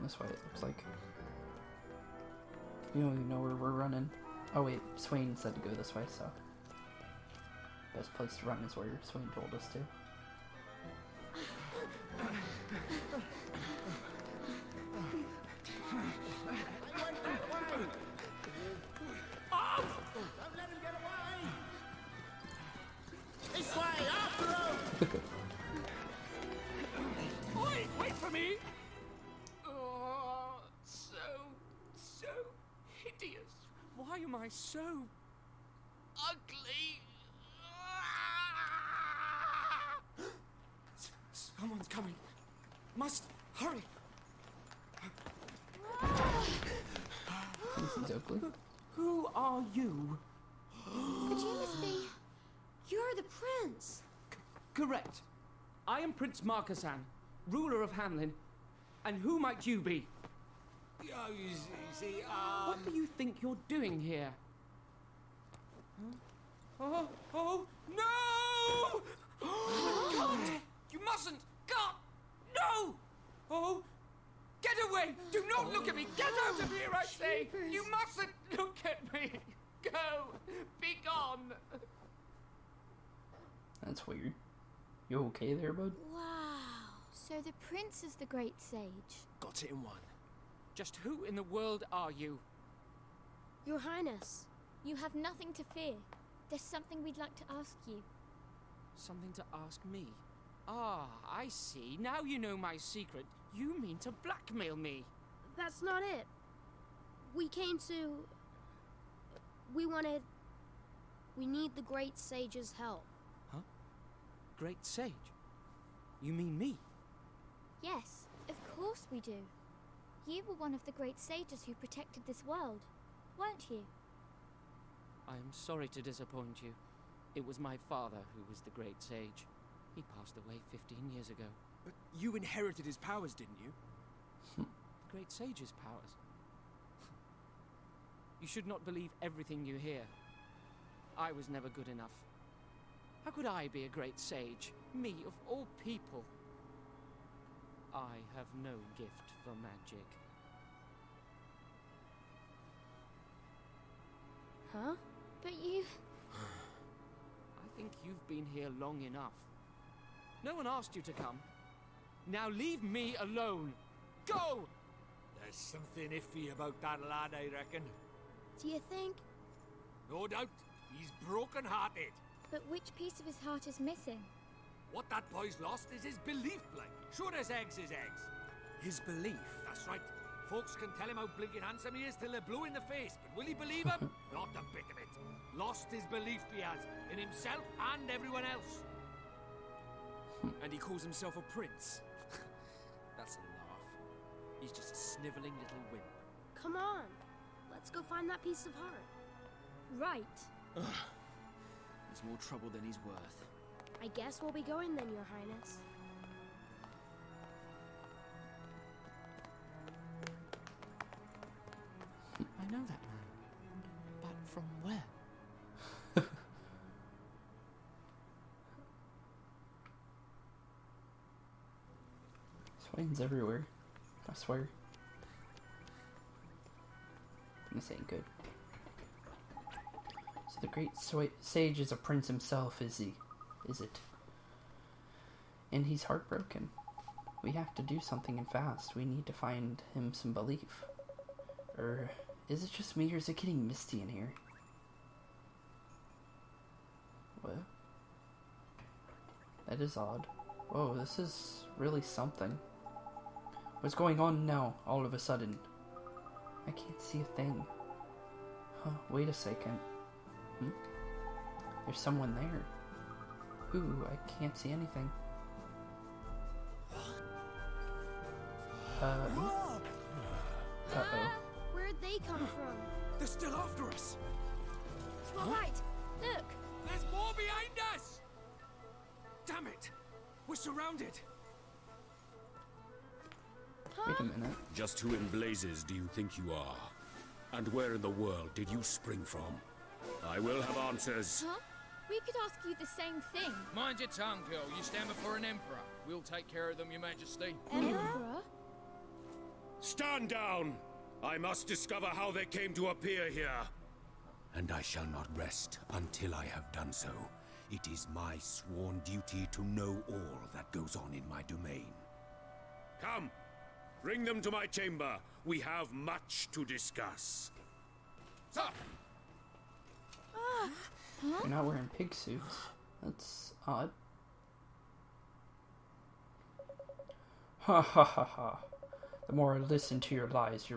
this way, it looks like. We don't even know where we're running. Oh wait, Swain said to go this way, so... Best place to run is where Swain told us to. Don't let him get away! This way, after him! Wait for me! Oh, so hideous. Why am I so ugly? Someone's coming. Must hurry. This is Oakley. Who are you? But you must be... You're the prince. Correct. I am Prince Markasan, ruler of Hamelin. And who might you be? Oh, you see, What do you think you're doing here? Huh? Oh, no! God! You mustn't! God! No! Oh! Get away! Do not look at me! Get out of here, I say! Jeepers. You mustn't look at me! Go! Be gone! That's weird. You okay there, bud? Wow. So the prince is the great sage. got it in one. Just who in the world are you? Your Highness. You have nothing to fear. There's something we'd like to ask you. Something to ask me? Ah, I see. Now you know my secret. You mean to blackmail me? That's not it. We came to... We need the great sage's help. Huh? Great sage? You mean me? Yes, of course we do. You were one of the great sages who protected this world, weren't you? I am sorry to disappoint you. It was my father who was the great sage. He passed away 15 years ago. But you inherited his powers, didn't you? The great sage's powers? You should not believe everything you hear. I was never good enough. How could I be a great sage? Me, of all people. I have no gift for magic. Huh? But you... I think you've been here long enough. No one asked you to come. Now leave me alone. Go! There's something iffy about that lad, I reckon. Do you think? No doubt. He's broken-hearted. But which piece of his heart is missing? What that boy's lost is his belief, like. Sure as eggs is eggs. His belief? That's right. Folks can tell him how blinking handsome he is till they're blue in the face, but will he believe him? Not a bit of it. Lost his belief he has, in himself and everyone else. And he calls himself a prince? That's a laugh. He's just a snivelling little wimp. Come on. Let's go find that piece of heart. Right. He's more trouble than he's worth. I guess we'll be going then, Your Highness. I know that man. But from where? Swain's everywhere. I swear. This ain't good. So the great sage is a prince himself, is he? Is it? And he's heartbroken. We have to do something and fast. We need to find him some belief. Or is it just me, or is it getting misty in here? What? That is odd. Whoa, this is really something. What's going on now, all of a sudden? I can't see a thing. Huh, wait a second. There's someone there. Who? I can't see anything. Uh-oh. Where'd they come from? They're still after us! To our right. Look. There's more behind us! Damn it! We're surrounded! Wait a minute. Just who in blazes do you think you are? And where in the world did you spring from? I will have answers. Huh? We could ask you the same thing. Mind your tongue, girl. You stand before an emperor. We'll take care of them, Your Majesty. Emperor? Stand down! I must discover how they came to appear here. And I shall not rest until I have done so. It is my sworn duty to know all that goes on in my domain. Come! Bring them to my chamber. We have much to discuss. Sir! You're not wearing pig suits. That's odd. Ha ha ha ha. The more I listen to your lies,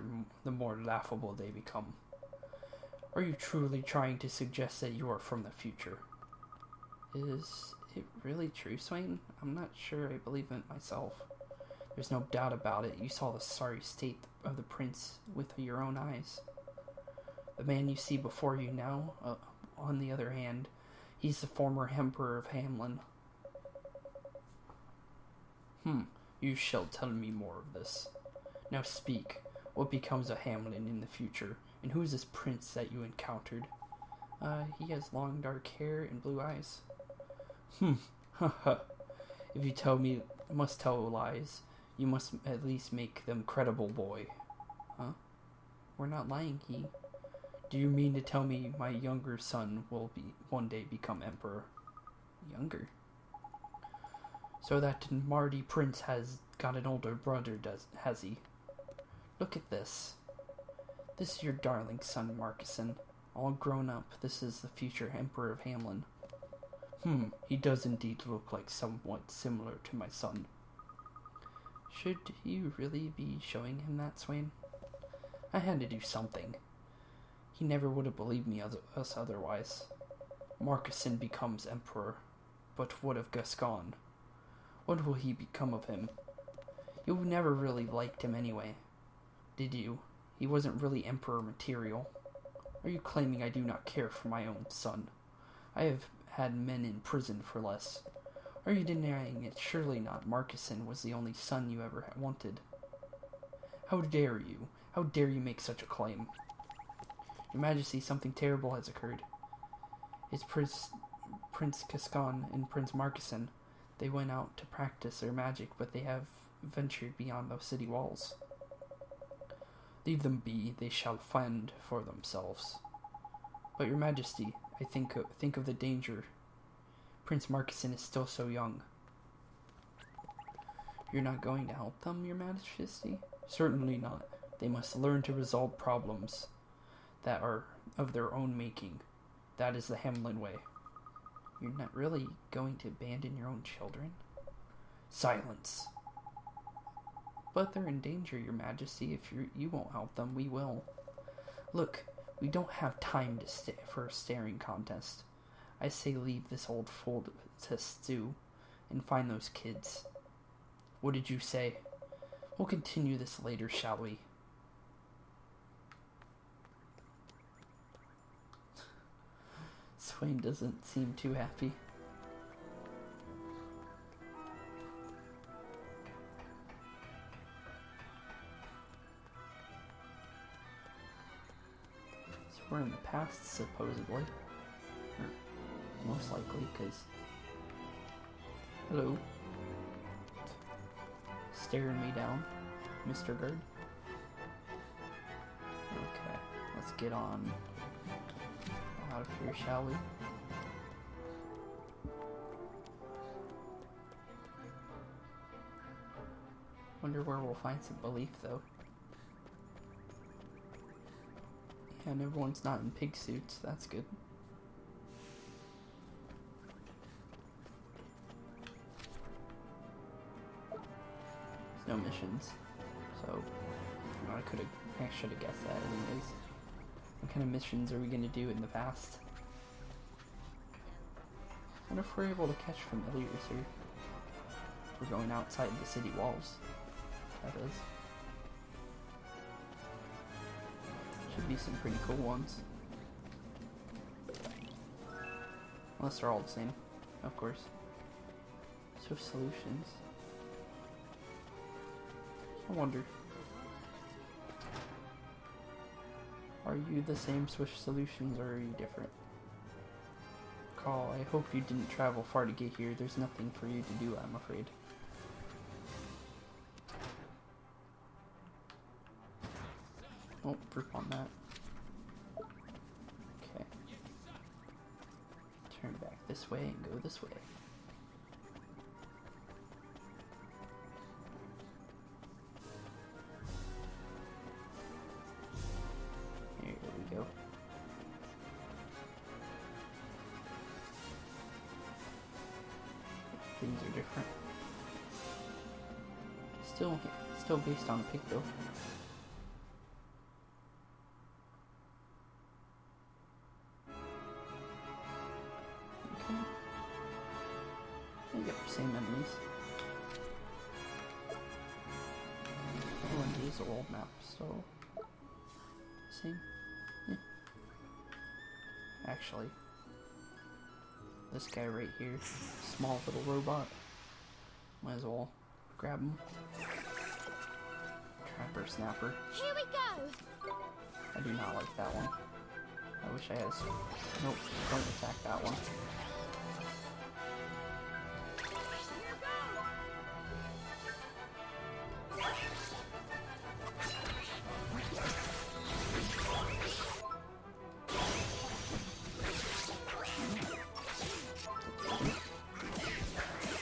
the more laughable they become. Are you truly trying to suggest that you are from the future? Is it really true, Swain? I'm not sure I believe it myself. There's no doubt about it. You saw the sorry state of the prince with your own eyes. The man you see before you now, on the other hand, he's the former Emperor of Hamelin. You shall tell me more of this. Now speak. What becomes of Hamelin in the future? And who is this prince that you encountered? He has long dark hair and blue eyes. If you must tell lies, you must at least make them credible, boy. Huh? We're not lying, Do you mean to tell me my younger son will one day become emperor? Younger? So that Marty Prince has got an older brother, has he? Look at this. This is your darling son, Marcuson. All grown up, this is the future Emperor of Hamelin. He does indeed look like somewhat similar to my son. Should you really be showing him that, Swain? I had to do something. He never would have believed us otherwise. Marcuson becomes Emperor. But what of Gascon? What will he become of him? You never really liked him anyway. Did you? He wasn't really Emperor material. Are you claiming I do not care for my own son? I have had men in prison for less. Are you denying it? Surely not. Marcuson was the only son you ever wanted. How dare you? How dare you make such a claim? Your Majesty, something terrible has occurred. It's Prince Gascon and Prince Marcuson. They went out to practice their magic, but they have ventured beyond those city walls. Leave them be, they shall fend for themselves. But your Majesty, I think of the danger. Prince Marcuson is still so young. You're not going to help them, your Majesty? Certainly not. They must learn to resolve problems that are of their own making. That is the Hamelin way. You're not really going to abandon your own children? Silence! But they're in danger, your Majesty. If you won't help them, we will. Look, we don't have time for a staring contest. I say leave this old fool to stew and find those kids. What did you say? We'll continue this later, shall we? Swain doesn't seem too happy. So we're in the past, supposedly. Or most likely, because... Hello. Staring me down, Mr. Gerd. Okay, let's get on out of here, shall we? Wonder where we'll find some belief, though. Yeah, and everyone's not in pig suits, that's good. There's no missions, so I should have guessed that anyways. What kind of missions are we going to do in the past? I wonder if we're able to catch familiars here. We're going outside the city walls. That is. Should be some pretty cool ones. Unless they're all the same, of course. Swift Solutions. I wonder. Are you the same Swift Solutions or are you different? Call, I hope you didn't travel far to get here. There's nothing for you to do, I'm afraid. Oh, proof on that. Okay. Turn back this way and go this way. Here we go. Things are different. Still based on a pig though. Okay. Yep, same enemies. Oh, and these are old maps, so same. Yeah. Actually, this guy right here, small little robot. Might as well grab him. Trapper Snapper. Here we go! I do not like that one. I wish I had a... Nope, don't attack that one.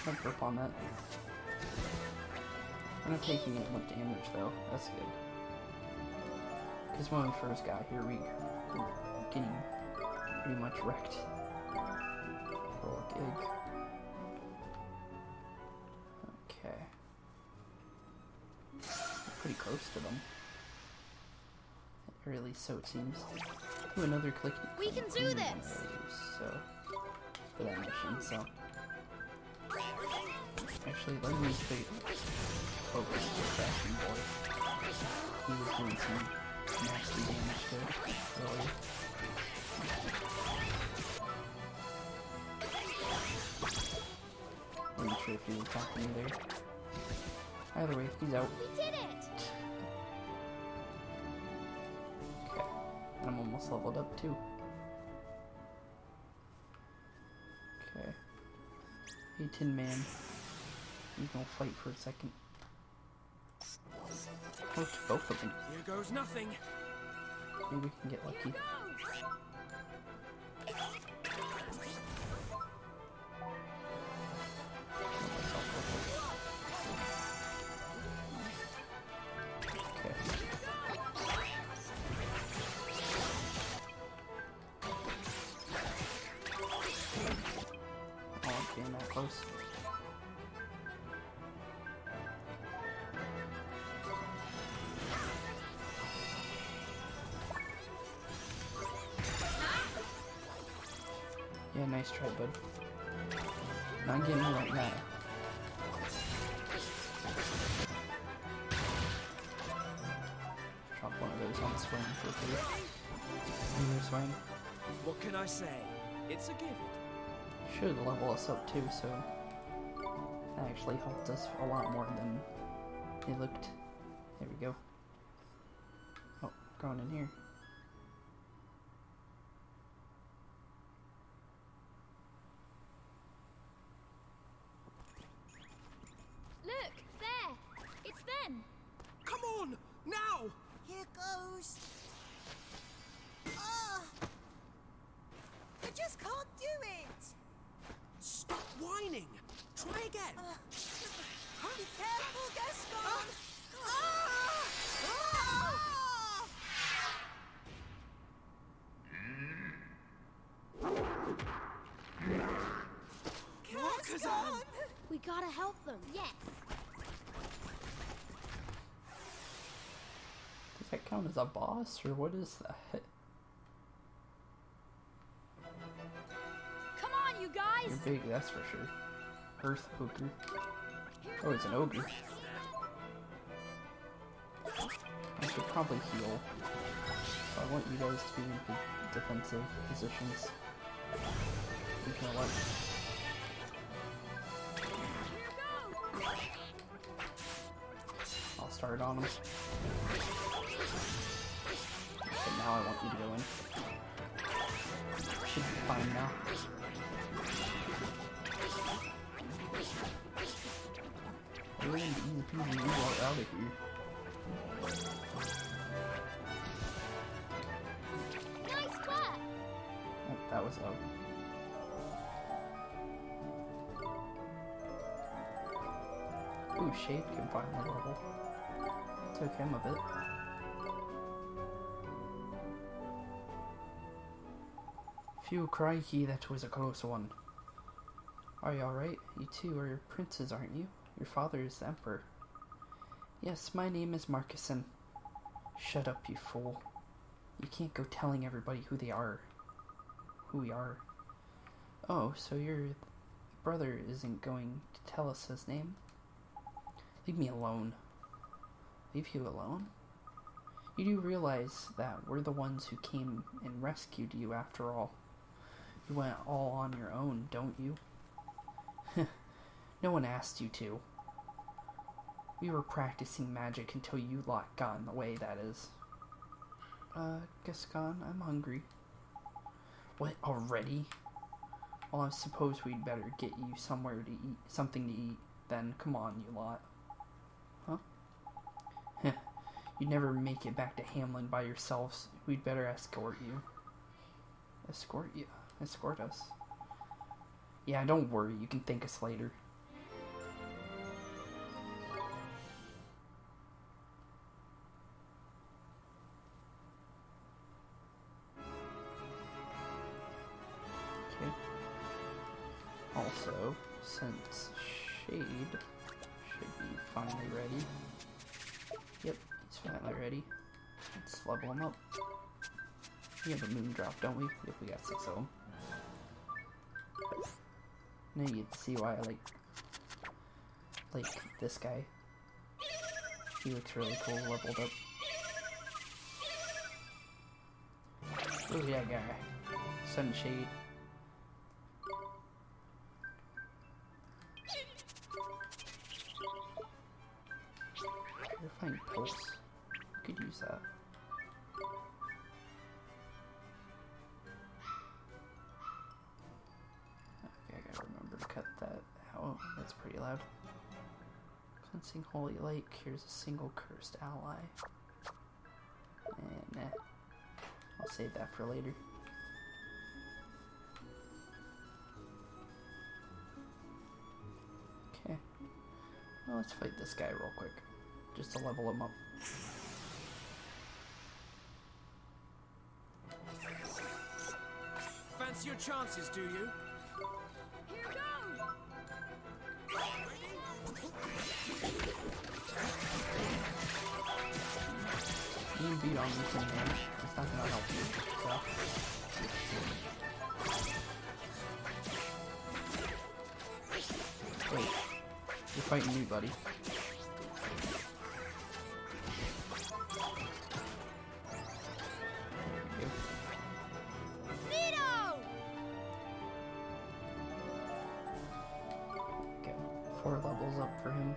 Don't grip on that. I'm not taking as much damage though, that's good. Because when we first got here, we were getting pretty much wrecked. Roll a gig. Okay. We're pretty close to them. Or at least so it seems. Ooh, another click. We can do this! So, for that mission, so. Actually, let me focus on the crashing boy. He was doing some nasty damage to it earlier. I'm not sure if he was attacking me there. Either way, he's out. We did it! Okay, and I'm almost leveled up too. Okay. Hey, Tin Man. You gonna fight for a second. Oh, it's both of them. Here goes nothing. Maybe we can get lucky. Okay. Oh, I'm getting that close. Yeah, nice try, bud. Not getting me right now. Drop one of those on swing for free. Another swing. What can I say? It's a gift. Should level us up too, so that actually helped us a lot more than it looked. There we go. Oh, going in here. Look, there! It's them! Come on, now! Here goes. Ah! I just can't do it. Stop whining. Try again. Be careful, Gaston. Ah! Ah! Gaston! We gotta help them. Yes. Does that count as a boss, or what is that? Come on, you guys! You're big, that's for sure. Earth Ogre. Oh, it's an ogre. I should probably heal. So I want you guys to be in defensive positions. You know what? I'll start on him. But now I want you to go in. Should be fine now. We're gonna be easy peasy, we are out of here. That was low. Ooh, Shade can finally level. Took him a bit. Phew, crikey, that was a close one. Are you alright? You two are princes, aren't you? Your father is the emperor. Yes, my name is Marcuson. Shut up, you fool. You can't go telling everybody who they are. Who we are. Oh, so your brother isn't going to tell us his name? Leave me alone. Leave you alone? You do realize that we're the ones who came and rescued you after all. You went all on your own, don't you? No one asked you to. We were practicing magic until you lot got in the way, that is. Gascon, I'm hungry. What, already? Well, I suppose we'd better get you somewhere to eat, something to eat, then. Come on, you lot. Huh? You'd never make it back to Hamelin by yourselves. We'd better escort you. Escort you? Escort us? Yeah, don't worry, you can thank us later. Okay. Also, since Shade should be finally ready. Yep, he's finally ready. Let's level him up. We have a moon drop, don't we? Yep, we got 6 of them. Now you get to see why I like this guy. He looks really cool, leveled up. Look at that guy. Sunshade. Purifying pulse. We could use that. Okay, I gotta remember to cut that out. That's pretty loud. Cleansing holy light cures a single cursed ally. And nah. I'll save that for later. Okay. Well, let's fight this guy real quick. Just to level him up. Fancy your chances, do you? Here goes! You can beat on me some damage. It's not gonna help you. So. Wait. You're fighting me, buddy. Okay. 4 levels up for him.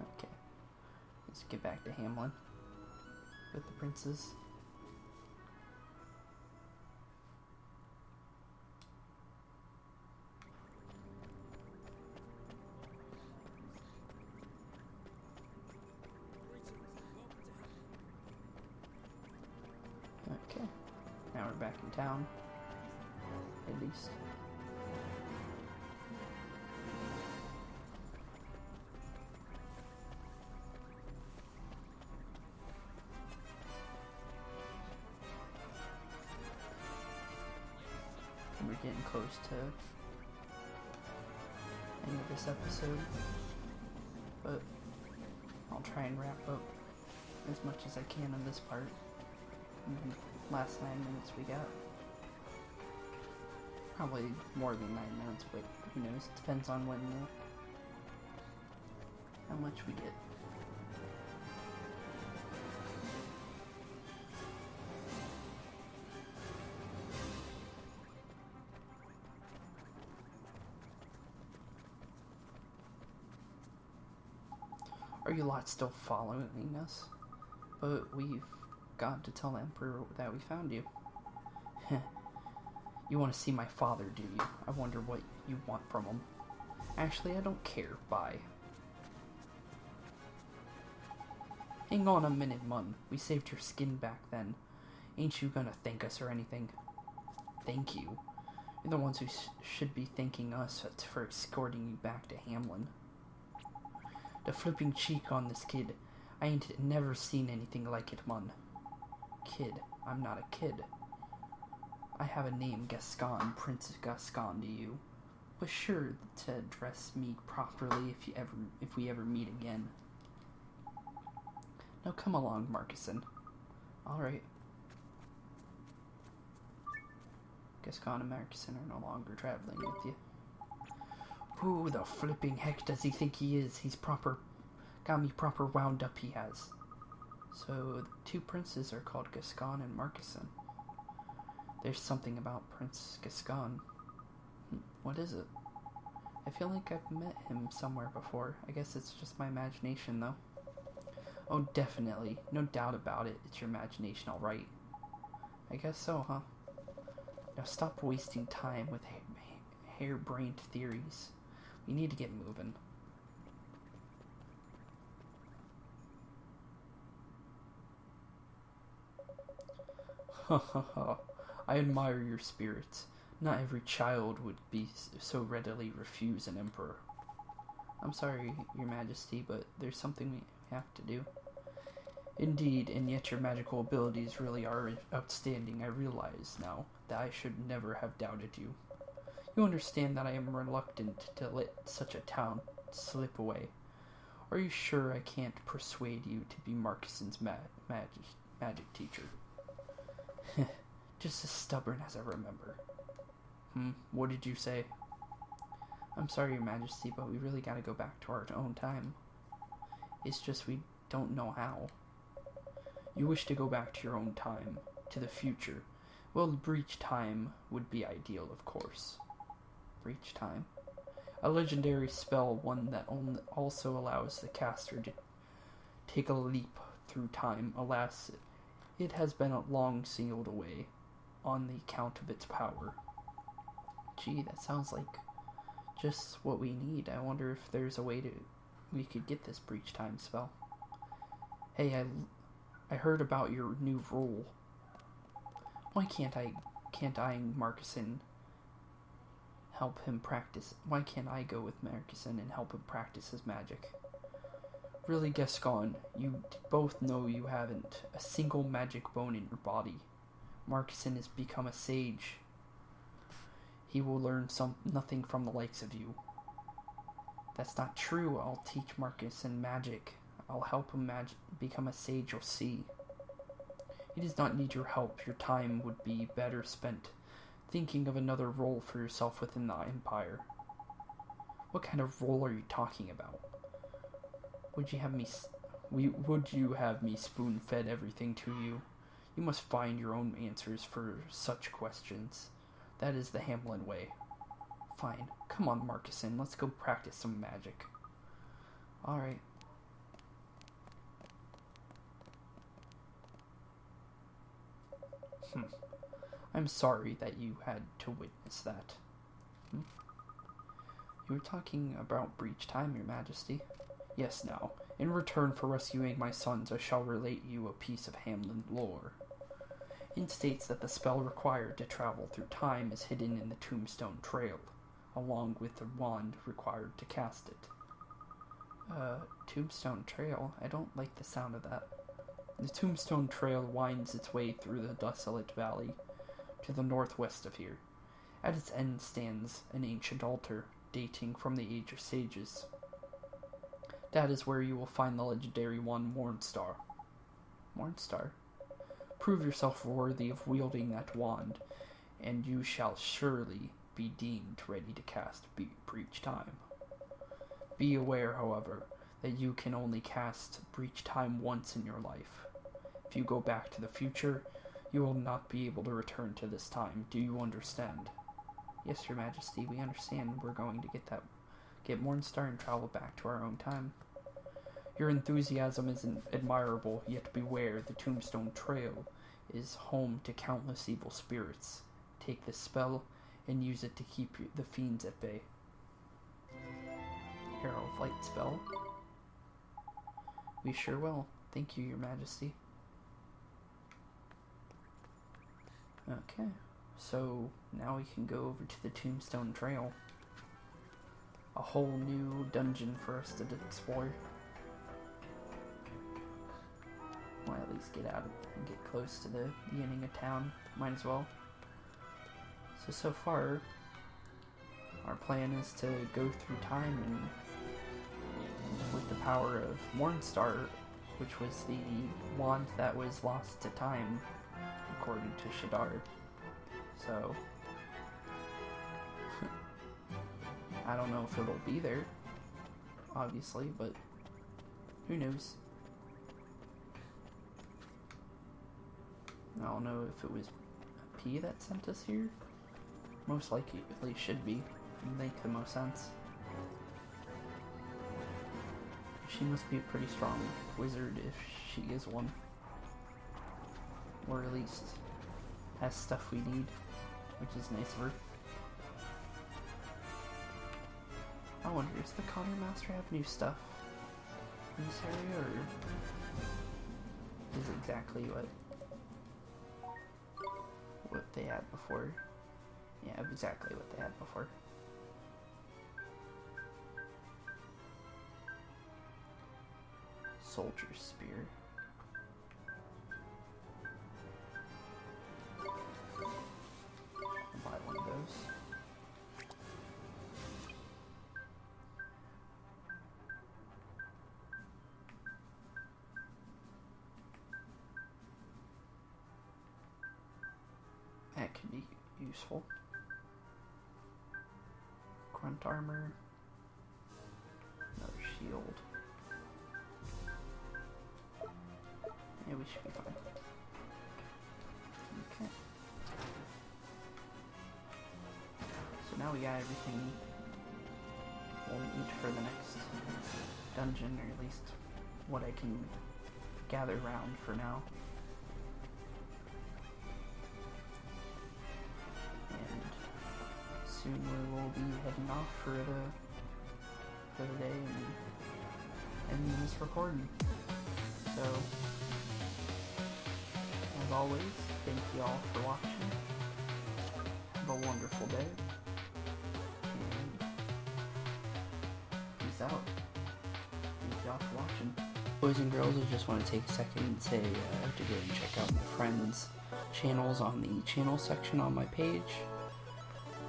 Okay. Let's get back to Hamelin with the princes. Okay, now we're back in town, at least. We're getting close to end of this episode, but I'll try and wrap up as much as I can in this part. And then last 9 minutes we got. Probably more than 9 minutes, but who knows? It depends on when how much we get. Are you lot still following us? But we've got to tell the Emperor that we found you. You want to see my father, do you? I wonder what you want from him. Actually, I don't care. Bye. Hang on a minute, Mun. We saved your skin back then. Ain't you gonna thank us or anything? Thank you? You're the ones who should be thanking us for escorting you back to Hamelin. The flipping cheek on this kid. I ain't never seen anything like it, mun. Kid. I'm not a kid. I have a name, Gascon, Prince Gascon to you. But sure to address me properly if we ever meet again. Now come along, Marcuson. Alright. Gascon and Marcuson are no longer traveling with you. Who the flipping heck does he think he is? He's got me proper wound up, he has. So, the two princes are called Gascon and Marcuson. There's something about Prince Gascon. What is it? I feel like I've met him somewhere before. I guess it's just my imagination, though. Oh, definitely. No doubt about it. It's your imagination, alright. I guess so, huh? Now stop wasting time with harebrained theories. We need to get moving. Ha ha ha. I admire your spirits. Not every child would be so readily refuse an emperor. I'm sorry, your majesty, but there's something we have to do. Indeed, and yet your magical abilities really are outstanding. I realize now that I should never have doubted you. You understand that I am reluctant to let such a talent slip away. Are you sure I can't persuade you to be Marcuson's magic teacher? Just as stubborn as I remember. What did you say? I'm sorry, your majesty, but we really gotta go back to our own time. It's just we don't know how. You wish to go back to your own time, to the future. Well, breach time would be ideal, of course. Breach time? A legendary spell, one that also allows the caster to take a leap through time. Alas, it has been long sealed away on the account of its power. Gee, that sounds like just what we need. I wonder if there's a way we could get this breach time spell. Hey, I heard about your new rule. Why can't I Marcuson help him practice? Why can't I go with Marcuson and help him practice his magic? Really, Gascon, you both know you haven't a single magic bone in your body. Marcuson has become a sage. He will learn nothing from the likes of you. That's not true. I'll teach Marcuson magic. I'll help him become a sage, you'll see. He does not need your help. Your time would be better spent thinking of another role for yourself within the Empire. What kind of role are you talking about? Would you have me spoon-fed everything to you? You must find your own answers for such questions. That is the Hamelin way. Fine. Come on, Marcuson. Let's go practice some magic. Alright. I'm sorry that you had to witness that. You were talking about breach time, your majesty. Yes, now. In return for rescuing my sons, I shall relate you a piece of Hamelin lore. It states that the spell required to travel through time is hidden in the Tombstone Trail, along with the wand required to cast it. Tombstone Trail? I don't like the sound of that. The Tombstone Trail winds its way through the desolate valley to the northwest of here. At its end stands an ancient altar, dating from the Age of Sages. That is where you will find the legendary one, Mornstar. Mornstar? Prove yourself worthy of wielding that wand, and you shall surely be deemed ready to cast breach time. Be aware, however, that you can only cast breach time once in your life. If you go back to the future, you will not be able to return to this time. Do you understand? Yes, your majesty, we understand. We're going to get Mornstar and travel back to our own time. Your enthusiasm is admirable, yet beware, the Tombstone Trail is home to countless evil spirits. Take this spell and use it to keep the fiends at bay. Arrow of Light spell. We sure will. Thank you, your majesty. Okay, so now we can go over to the Tombstone Trail. A whole new dungeon for us to explore. Well, at least get out and get close to the beginning of town. Might as well. So far, our plan is to go through time and with the power of Mornstar, which was the wand that was lost to time, according to Shadar. So, I don't know if it'll be there, obviously, but who knows? I don't know if it was P that sent us here. Most likely it should be. It'd make the most sense. She must be a pretty strong wizard if she is one. Or at least has stuff we need, which is nice of her. I wonder, does the Connor Master have new stuff in this area, or is it exactly what they had before? Yeah, exactly what they had before. Soldier's Spear. I'll buy one of those. That could be useful. Grunt armor. Another shield. Yeah, we should be fine. Okay. So now we got everything we'll need for the next dungeon, or at least what I can gather around for now. And soon we will be heading off for the day and ending this recording. So, as always, thank you all for watching. Have a wonderful day. And peace out. Thank you all for watching. Boys and girls, I just want to take a second and say to go and check out my friends' channels on the channel section on my page.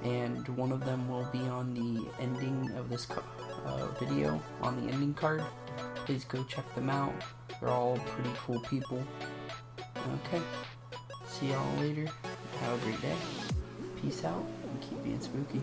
And one of them will be on the ending of this video, on the ending card. Please go check them out. They're all pretty cool people. Okay. See y'all later. Have a great day. Peace out and keep being spooky.